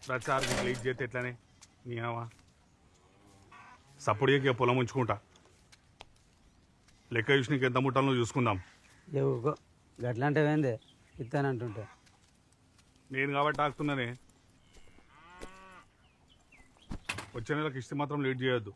ప్రతిసారి లీక్ చేస్తే ఎట్లనే నీవా సపోర్ట్గా పొలం ఉంచుకుంటా లెక్క చూసి నీకు ఎంత ముట్టాలో చూసుకుందాం. ఏవో గట్లాంటివేందే ఇస్తానంటుంటే. నేను కాబట్టి ఆకుతున్నానే. వచ్చే నెలకు ఇస్తే మాత్రం లేట్ చేయొద్దు.